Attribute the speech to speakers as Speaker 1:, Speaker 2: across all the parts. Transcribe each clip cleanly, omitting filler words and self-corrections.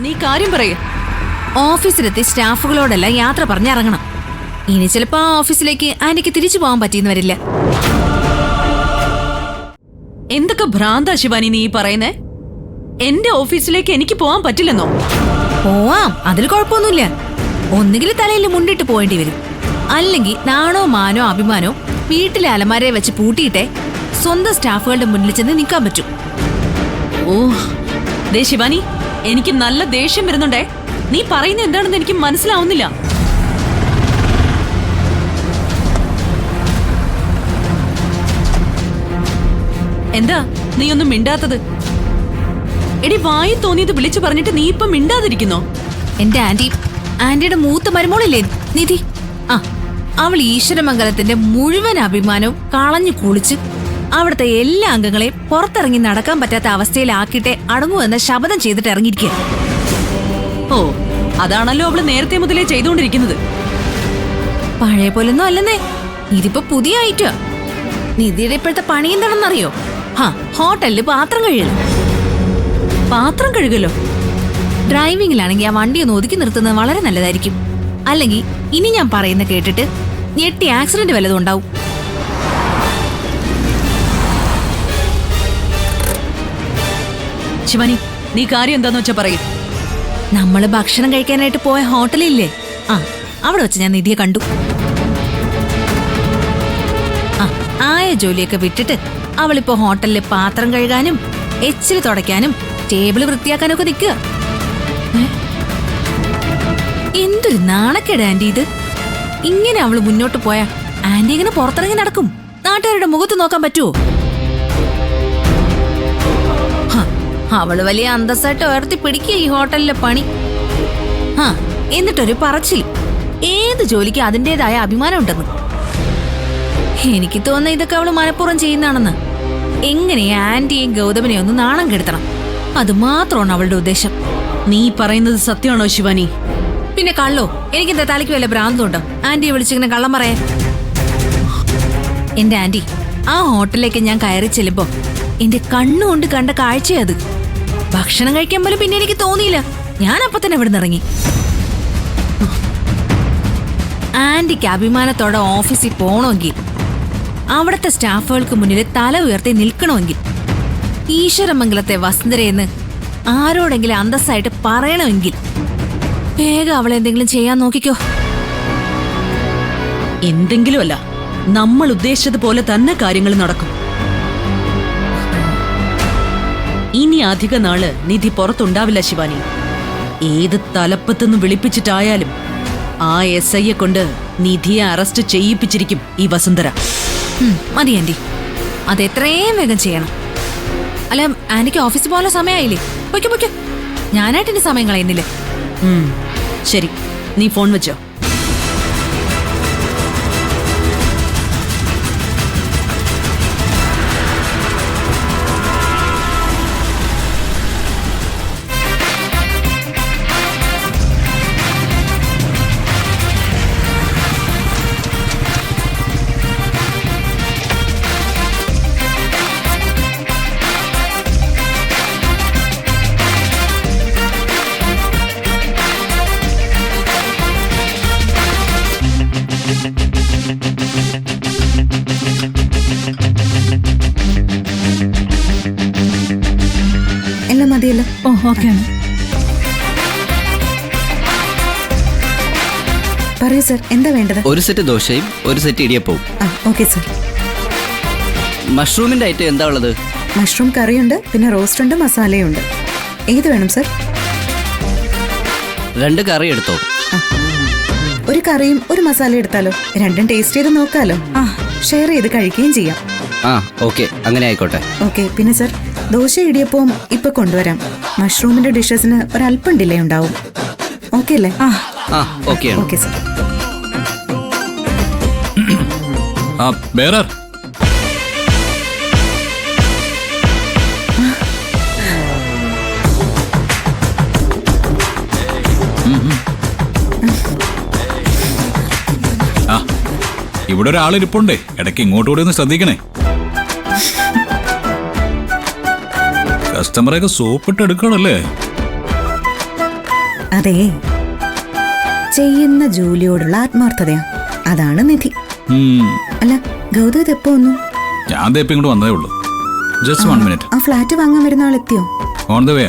Speaker 1: നീ കാര്യം പറയേ.
Speaker 2: ഓഫീസിലെത്തി സ്റ്റാഫുകളോടെല്ലാം യാത്ര പറഞ്ഞിറങ്ങണം. ഇനി ചിലപ്പോ ആ ഓഫീസിലേക്ക് ആന്റിക്ക് തിരിച്ചു പോകാൻ പറ്റിയെന്ന് വരില്ല.
Speaker 1: എന്തൊക്കെ ഭ്രാന്താ ശിവാനി നീ പറയുന്നേ? എന്റെ ഓഫീസിലേക്ക് എനിക്ക് പോവാൻ പറ്റില്ലെന്നോ?
Speaker 2: പോവാം, അതിൽ കുഴപ്പമൊന്നുമില്ല. ഒന്നുകിൽ തലയിൽ മുണ്ടിട്ട് പോകേണ്ടി വരും, അല്ലെങ്കിൽ നാണോ മാനോ അഭിമാനോ വീട്ടിലെ അലമാരയെ വെച്ച് പൂട്ടിയിട്ടേ സ്വന്തം സ്റ്റാഫുകളുടെ മുന്നിൽ ചെന്ന് നിൽക്കാൻ പറ്റും.
Speaker 1: ഓ ദേ ശിവാനി, എനിക്ക് നല്ല ദേഷ്യം വരുന്നുണ്ടേ. നീ പറയുന്നത് എന്താണെന്ന് എനിക്ക് മനസ്സിലാവുന്നില്ല. എന്താ നീ ഒന്നും മിണ്ടാത്തത്? എടി, വായി തോന്നിയത് വിളിച്ചു പറഞ്ഞിട്ട് നീ ഇപ്പൊ മിണ്ടാതിരിക്കുന്നോ?
Speaker 2: എന്റെ ആന്റിയുടെ മൂത്ത മരുമോളില്ലേ നിധി, അവൾ ഈശ്വരമംഗലത്തിന്റെ മുഴുവൻ അഭിമാനവും കളഞ്ഞു കുളിച്ച് അവിടുത്തെ എല്ലാ അംഗങ്ങളെയും പുറത്തിറങ്ങി നടക്കാൻ പറ്റാത്ത അവസ്ഥയിലാക്കിയിട്ടേ അടങ്ങുമെന്ന ശപഥം ചെയ്തിട്ട് ഇറങ്ങിയിരിക്കുക.
Speaker 1: ഓ, അതാണല്ലോ അവള് നേരത്തെ മുതലേ ചെയ്തുകൊണ്ടിരിക്കുന്നത്.
Speaker 2: പഴയ പോലൊന്നും അല്ലെന്നേ, ഇതിപ്പോ പുതിയ ഐറ്റാ. നിധിയുടെ ഇപ്പോഴത്തെ പണി എന്താണെന്നറിയോ? ഹോട്ടലില് പാത്രം കഴുകലും.
Speaker 1: പാത്രം കഴുകലോ?
Speaker 2: ഡ്രൈവിംഗിലാണെങ്കിൽ ആ വണ്ടി ഒന്ന് ഒതുക്കി നിർത്തുന്നത് വളരെ നല്ലതായിരിക്കും. അല്ലെങ്കിൽ ഇനി ഞാൻ പറയുന്ന കേട്ടിട്ട് ഞെട്ടി ആക്സിഡന്റ് വല്ലതും ഉണ്ടാവും.
Speaker 1: ശിവാനി, നീ കാര്യം എന്താന്ന് വെച്ചാ പറയും.
Speaker 2: നമ്മള് ഭക്ഷണം കഴിക്കാനായിട്ട് പോയ ഹോട്ടലില്ലേ, അവിടെ വെച്ച് ഞാൻ നിധിയെ കണ്ടു. ആയ ജോലിയൊക്കെ വിട്ടിട്ട് അവളിപ്പോ ഹോട്ടലില് പാത്രം കഴുകാനും എച്ചില് തുടയ്ക്കാനും ടേബിള് വൃത്തിയാക്കാനും ഒക്കെ നിൽക്കുക. എന്തൊരു നാണക്കേട് ആന്റി ഇത്. ഇങ്ങനെ അവള് മുന്നോട്ട് പോയാ ആന്റി ഇങ്ങനെ പുറത്തിറങ്ങി നടക്കും. നാട്ടുകാരുടെ മുഖത്ത് നോക്കാൻ പറ്റുമോ? അവള് വലിയ അന്തസ്സായിട്ട് ഉയർത്തി പിടിക്കുക ഈ ഹോട്ടലിലെ പണി. എന്നിട്ടൊരു പറച്ചിൽ, ഏത് ജോലിക്ക് അതിൻ്റെതായ അഭിമാനം ഉണ്ടെന്ന്. എനിക്ക് തോന്നുന്ന ഇതൊക്കെ അവള് മനഃപൂർവ്വം ചെയ്യുന്നതാണെന്ന്. എങ്ങനെ ആന്റിയെയും ഗൗതമനെയും ഒന്ന് നാണം കെടുത്തണം, അത് മാത്രമാണ് അവളുടെ ഉദ്ദേശം.
Speaker 1: നീ പറയുന്നത് സത്യമാണോ ശിവാനി?
Speaker 2: പിന്നെ കള്ളോ? എനിക്കെന്താ തലയ്ക്ക് വല്ല ഭ്രാന്തുണ്ടോ ആന്റിയെ വിളിച്ചിങ്ങനെ കള്ളം പറയാൻ? എന്റെ ആന്റി, ആ ഹോട്ടലിലേക്ക് ഞാൻ കയറി ചെല്ലുമ്പോ എന്റെ കണ്ണുകൊണ്ട് കണ്ട കാഴ്ചയത്. ഭക്ഷണം കഴിക്കാൻ പോലും പിന്നെ എനിക്ക് തോന്നിയില്ല. ഞാൻ അപ്പൊ തന്നെ ഇവിടെ നിന്ന് ഇറങ്ങി. ആന്റിക്ക് അഭിമാനത്തോടെ ഓഫീസിൽ പോകണമെങ്കിൽ, അവിടുത്തെ സ്റ്റാഫുകൾക്ക് മുന്നിൽ തല ഉയർത്തി നിൽക്കണമെങ്കിൽ, ഈശ്വരമംഗലത്തെ വസുന്ധരയെന്ന് ആരോടെങ്കിലും അന്തസ്സായിട്ട് പറയണമെങ്കിൽ വേഗം അവളെന്തെങ്കിലും ചെയ്യാൻ നോക്കിക്കോ.
Speaker 1: എന്തെങ്കിലും അല്ല, നമ്മൾ ഉദ്ദേശിച്ചതുപോലെ തന്നെ കാര്യങ്ങൾ നടക്കും. ഇനി അധിക നാള് നിധി പുറത്തുണ്ടാവില്ല ശിവാനി. ഏത് തലപ്പത്തുനിന്ന് വിളിപ്പിച്ചിട്ടായാലും ആ SIയെ കൊണ്ട് നിധിയെ അറസ്റ്റ് ചെയ്യിപ്പിച്ചിരിക്കും ഈ വസുന്ധര.
Speaker 2: മതി ആന്റി, അതെത്രയും വേഗം ചെയ്യണം. അല്ല, ആന്റിക്ക് ഓഫീസിൽ പോകാനുള്ള സമയമായില്ലേ? പൊയ്ക്കോ, ഞാനായിട്ട് എന്റെ സമയം കളയുന്നില്ലേ.
Speaker 1: ശരി, നീ ഫോൺ വെച്ചോ.
Speaker 3: എല്ലാം മതിയല്ലോ? ഓക്കെയാണ്. പറയൂ സർ, എന്താ വേണ്ടത്?
Speaker 4: ഒരു സെറ്റ് ദോശയും ഒരു സെറ്റ് ഇടിയപ്പവും.
Speaker 3: Okay sir.
Speaker 4: മഷ്റൂമിന്റെ ഐറ്റം എന്താ ഉള്ളത്?
Speaker 3: മഷ്റൂം കറിയുണ്ട്, പിന്നെ റോസ്റ്റ് ഉണ്ട്, മസാലയുണ്ട്. ഏത് വേണം സർ?
Speaker 4: 2 കറി എടുത്തോ.
Speaker 3: ഒരു കറിയും ഒരു മസാല എടുത്താലോ? രണ്ടും ടേസ്റ്റ് ചെയ്ത് നോക്കാലോ. ഷെയർ ചെയ്ത് കഴിക്കുകയും ചെയ്യാം.
Speaker 4: ഓക്കെ, അങ്ങനെ ആയിക്കോട്ടെ.
Speaker 3: ഓക്കെ. പിന്നെ സർ, ദോശ ഇടിയപ്പവും ഇപ്പൊ കൊണ്ടുവരാം. മഷ്റൂമിന്റെ ഡിഷസിന് ഒരല്പം ഡിലേ ഉണ്ടാവും. ഓക്കെ അല്ലേ? Okay sir.
Speaker 5: ഇവിടെ ഒരാളിരിപ്പുണ്ടേ, ഇടയ്ക്ക് ഇങ്ങോട്ടുകൂടി ഒന്ന് ശ്രദ്ധിക്കണേ. കസ്റ്റമറൊക്കെ സോപ്പിട്ട് എടുക്കണല്ലേ.
Speaker 3: അതെ, ചെയ്യുന്ന ജോലിയോടുള്ള ആത്മാർത്ഥതയാ, അതാണ് നിധി. അല്ല, ഗൗതം ഇത് എപ്പോ വന്നു?
Speaker 5: ഞാൻ ദേ ഇപ്പം ഇങ്ങോട്ട് വന്നതേ ഉള്ളൂ. Just 1 minute.
Speaker 3: ആ ഫ്ലാറ്റ് വാങ്ങാൻ വരുന്ന ആളെത്തിയോ?
Speaker 5: On the way.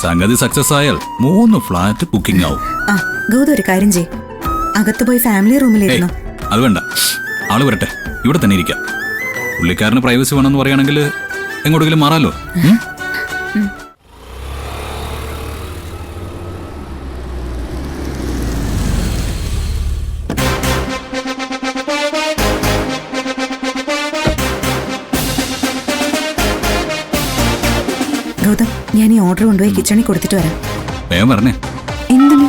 Speaker 5: സംഗതി സക്സസ് ആയാൽ 3 ഫ്ലാറ്റ് ബുക്കിംഗ് ആവും.
Speaker 3: ആ, ഗൗതം ഒരു കാര്യം ചെയ്, അകത്ത് പോയി ഫാമിലി റൂമിലിരുന്നോ.
Speaker 5: അത് വേണ്ട, ആള് വരട്ടെ, ഇവിടെ തന്നെ ഇരിക്കാം. പുള്ളിക്കാരന് പ്രൈവസി വേണമെന്ന് പറയുകയാണെങ്കിൽ എങ്ങോട്ടെങ്കിലും മാറാലോ.
Speaker 3: ഗൗതം, ഞാൻ ഈ ഓർഡർ കൊണ്ടുപോയി കിച്ചണിൽ കൊടുത്തിട്ട് വരാം.
Speaker 5: വേഗം പറഞ്ഞേ.
Speaker 3: എന്തിനു?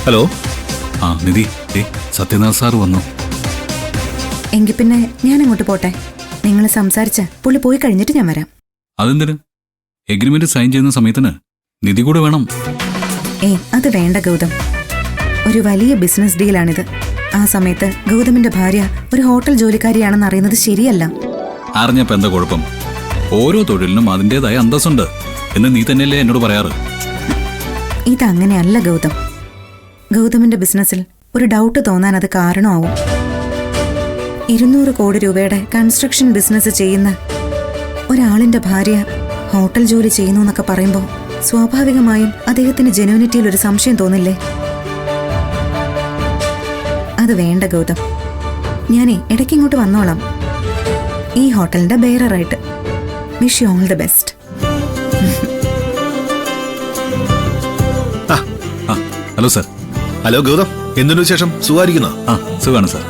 Speaker 5: ഹലോ. ആ നിധി, സത്യനാഥ് സാർ വന്നു.
Speaker 3: എങ്കിൽ പിന്നെ ഞാൻ അങ്ങോട്ട് പോട്ടെ. നിങ്ങൾ സംസാരിച്ച പുള്ളി പോയി കഴിഞ്ഞിട്ട് ഞാൻ വരാം.
Speaker 5: അതെന്തിന്? എഗ്രിമെന്റ് സൈൻ ചെയ്യുന്ന സമയത്തിന് നിധി കൂടെ വേണം.
Speaker 3: അത് വേണ്ട ഗൗതം. ഒരു വലിയ ബിസിനസ് ഡീലാണിത്. ആ സമയത്ത് ഗൗതമിന്റെ ഭാര്യ ഒരു ഹോട്ടൽ ജോലിക്കാരിയാണെന്ന് അറിയുന്നത് ശരിയല്ല.
Speaker 5: അറിഞ്ഞപ്പോ എന്താ കുഴപ്പം? ഓരോ തൊഴിലിനും അതിൻ്റെതായ അന്തസ്സുണ്ട് എന്ന് നീ തന്നെയല്ലേ എന്നോട് പറയാറ്.
Speaker 3: ഇതങ്ങനെയല്ല ഗൗതം. ഗൗതമിന്റെ ബിസിനസ്സിൽ ഒരു ഡൗട്ട് തോന്നാൻ അത് കാരണമാവും. 200 കോടി രൂപയുടെ കൺസ്ട്രക്ഷൻ ബിസിനസ് ചെയ്യുന്ന ഒരാളിന്റെ ഭാര്യ ഹോട്ടൽ ജോലി ചെയ്യുന്നു എന്നൊക്കെ പറയുമ്പോൾ സ്വാഭാവികമായും അദ്ദേഹത്തിന് ജെനുവിനിറ്റിയിൽ ഒരു സംശയം തോന്നില്ലേ? അത് വേണ്ട ഗൗതം. ഞാനേ ഇടയ്ക്ക് ഇങ്ങോട്ട് വന്നോളാം, ഈ ഹോട്ടലിന്റെ ബെയറായിട്ട്. Wish you all the best.
Speaker 5: Hello sir.
Speaker 6: Hello Gautham, എന്തിനു വിശേഷം? സുഖമായിരിക്കുന്നോ?
Speaker 5: ആ, സുഖമാണ് സാർ.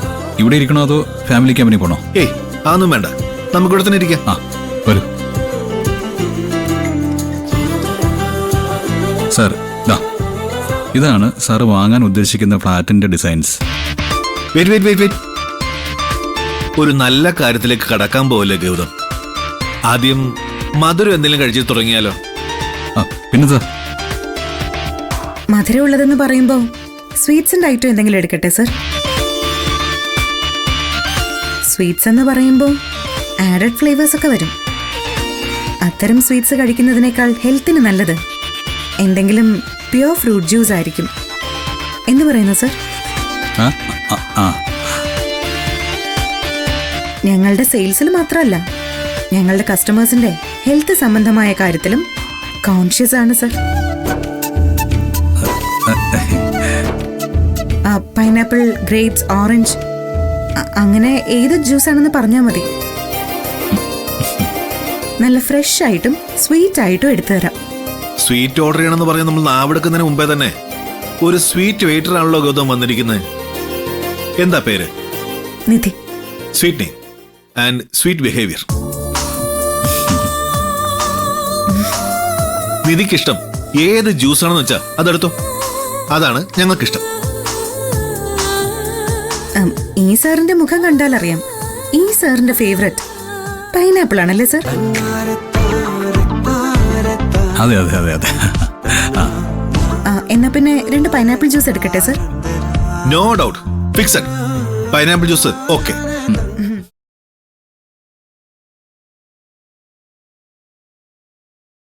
Speaker 5: ഇവിടെ ഇരിക്കണോ അതോ ഫാമിലി ക്യാമ്പിന് പോണോ?
Speaker 6: ഏയ്, അതൊന്നും വേണ്ട, നമുക്ക് ഇവിടെ തന്നെ ഇരിക്കാം.
Speaker 5: ആ, വരൂ സാർ. ഇതാണ് സാർ വാങ്ങാൻ ഉദ്ദേശിക്കുന്ന ഫ്ലാറ്റിന്റെ ഡിസൈൻസ്.
Speaker 6: വെയിറ്റ്. ഒരു നല്ല കാര്യത്തിലേക്ക് കടക്കാൻ പോവല്ലേ ഗൗതം? ആദ്യം മധുരം എന്തെങ്കിലും കഴിച്ചു തുടങ്ങിയാലോ?
Speaker 5: ആ, പിന്നെ സാർ.
Speaker 3: മധുരമുള്ളതെന്ന് പറയുമ്പോൾ സ്വീറ്റ്സിന്റെ ഐറ്റം എന്തെങ്കിലും എടുക്കട്ടെ സർ. സ്വീറ്റ്സ് എന്ന് പറയുമ്പോൾ ആഡഡ് ഫ്ലേവേഴ്സ് ഒക്കെ വരും. അത്തരം സ്വീറ്റ്സ് കഴിക്കുന്നതിനേക്കാൾ ഹെൽത്തിന് നല്ലത് എന്തെങ്കിലും പ്യുവർ ഫ്രൂട്ട് ജ്യൂസ് ആയിരിക്കും എന്ന് പറയുന്നു സർ. ഞങ്ങളുടെ സെയിൽസിൽ മാത്രമല്ല, ഞങ്ങളുടെ കസ്റ്റമേഴ്സിന്റെ ഹെൽത്ത് സംബന്ധമായ കാര്യത്തിലും കോൺഷ്യസ് ആണ് സർ. പൈനാപ്പിൾ, ഗ്രേപ്സ്, ഓറഞ്ച്, അങ്ങനെ ഏത് ജ്യൂസ് ആണെന്ന് പറഞ്ഞാൽ മതി. നല്ല ഫ്രഷ് ആയിട്ടും സ്വീറ്റ് ആയിട്ടും എടുത്തു തരാം.
Speaker 6: സ്വീറ്റ് ഓർഡർ ചെയ്യണമെന്ന് പറഞ്ഞാൽ നമ്മൾ നാവെടുക്കുന്നതിന് മുമ്പേ തന്നെ ഒരു സ്വീറ്റ് വെയിറ്റർ ആണല്ലോ ഗൗതം വന്നിരിക്കുന്നത്. എന്താ പേര്?
Speaker 3: Nidhi.
Speaker 6: Sweet name and sweet behaviour. നിധിക്കിഷ്ടം ഏത് ജ്യൂസ് ആണെന്ന് വെച്ചാ അതെടുത്തോ, അതാണ് ഞങ്ങൾക്കിഷ്ടം.
Speaker 3: ഈ സാറിന്റെ മുഖം കണ്ടാൽ അറിയാം, ഈ സാറിന്റെ ഫേവറേറ്റ് പൈനാപ്പിൾ ആണല്ലേ സർ?
Speaker 5: അതെ.
Speaker 3: എന്നാ പിന്നെ 2 പൈനാപ്പിൾ ജ്യൂസ് എടുക്കട്ടെ sir?
Speaker 6: No doubt, fixed. Pineapple juice okay.